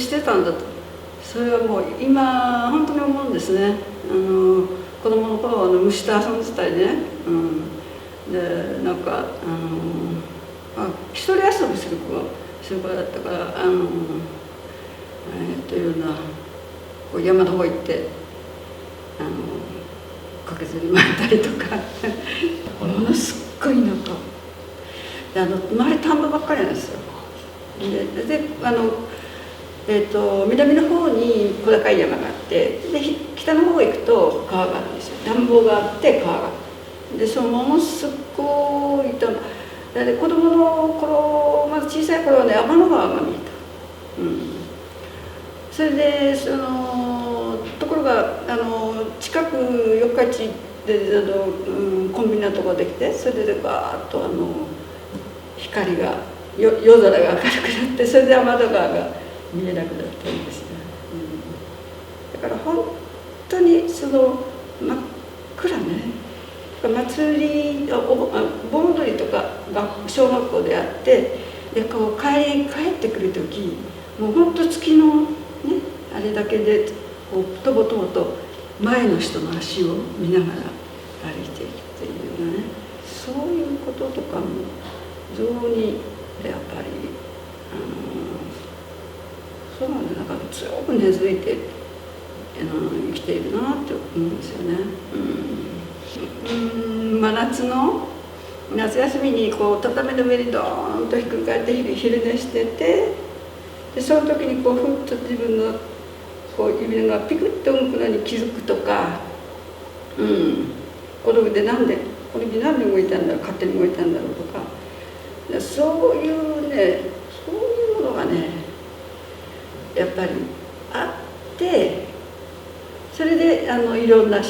してたんだと、それはもう今本当に思うんですね。子供の頃虫と遊んでたりね、でなんか一人遊びする子だったから、というのはこう山の方行って駆けずり回ったりとかものすっごいなんかで周り田んぼばっかりなんですよ。で南の方に小高い山があって、で北の方行くと川があるんですよ。田んぼがあって川があって、でそのものすっごい田んぼで、子供の頃、まず小さい頃はね、天の川が見えた。それでところが近く四日市でコンビニのところできて、それでガーッと光が夜空が明るくなって、それで天の川が見えなくなったんですよ、だから本当に真っ暗ね。祭り盆踊りとかが小学校であって、でこう帰ってくる時、もう本当月のねあれだけでこうとぼとぼと前の人の足を見ながら歩いていくっていうね、そういうこととかも非常にやっぱりそうなんだ、なんか強く根付いて生きているなって思うんですよね。夏休みにこう畳の上にドーンとひっくり返って昼寝してて、でその時にこうふっと自分のこう指がピクッと動くのに気づくとか、これでなんで動いたんだろう、勝手に動いたんだろうとか、そういうね、そういうものがねやっぱりあって、それでいろんな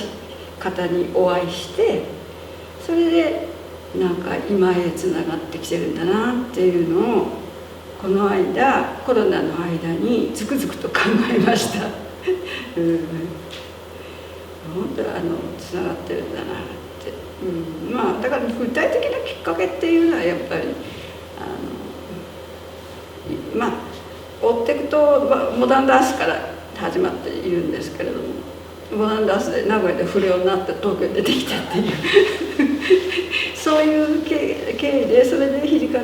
方にお会いして、それでなんか今へつながってきてるんだなっていうのをこの間コロナの間につくづくと考えました。本当はつながってるんだなって、まあだから具体的なきっかけっていうのはやっぱりまあ追っていくとモダンダンスから始まっているんですけれども、モダンダンスで名古屋で不良になって東京に出てきたっていうそういう経緯で、それで土方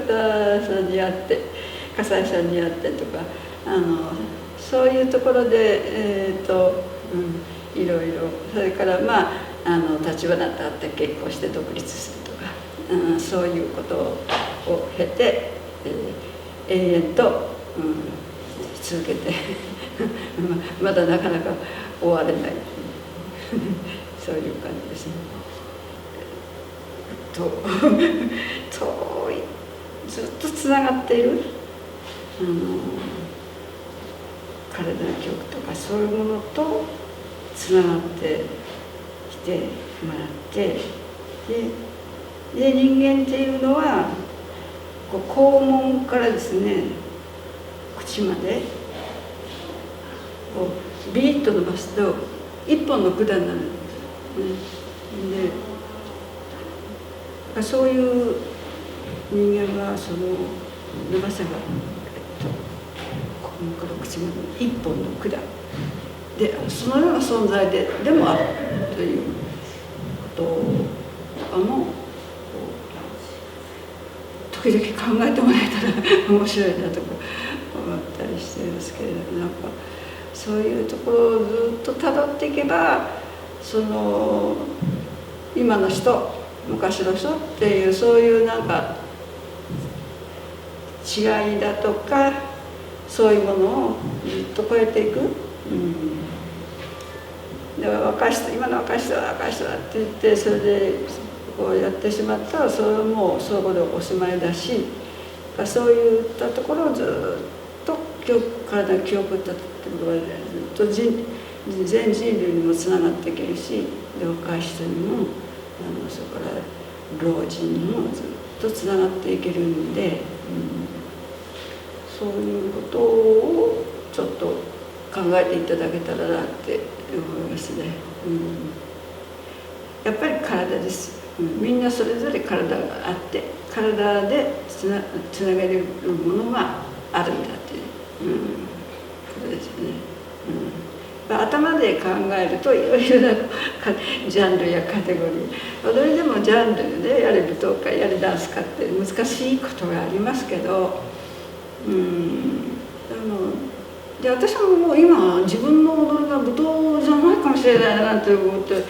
さんに会って笠井さんに会ってとかそういうところでいろいろ、それからまあ立花と会って結婚して独立するとか、そういうことを経て、永遠と、続けてまだなかなか終われないそういう感じですね。遠いずっとつながっている体の記憶とかそういうものとつながってきてもらって、で人間っていうのはこう肛門からですね口までこうビリッと伸ばすと一本の管になるんです、でそういう人間はその伸ばせば肛門から口まで一本の管で、そのような存在でもあるということとかも時々考えてもらえたら面白いなとか思ったりしてるんですけれども、なんかそういうところをずっとたどっていけば、その今の人昔の人っていうそういうなんか違いだとかそういうものをずっと超えていく、で若い人、今の若い人は若い人だって言ってそれでこうやってしまったらそれはもうそこでおしまいだし、そういったところをずっと体の記憶ってことでずっと全人類にもつながっていけるし、で若い人にもそれから老人にもずっとつながっていけるんで、そういうことをちょっと考えていただけたらなって思いますね。やっぱり体です。みんなそれぞれ体があって体でつなげるものがあるんだっていう、これです。ね。頭で考えるといろいろなジャンルやカテゴリー、踊りでもジャンルでやれ舞踏会やれダンスかって難しいことがありますけど、で私ももう今自分の踊りが舞踏じゃないかもしれないなって思って、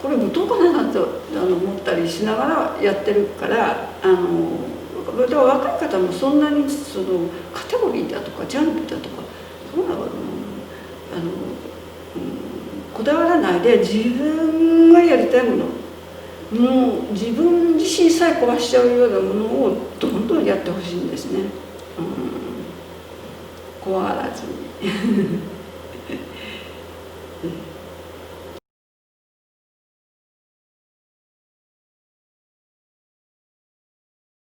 これ舞踏かなと思ったりしながらやってるから、若い方もそんなにそのカテゴリーだとかジャンルだとかそうなのこだわらないで自分がやりたいもの、もう自分自身さえ壊しちゃうようなものをどんどんやってほしいんですね、怖がらずに。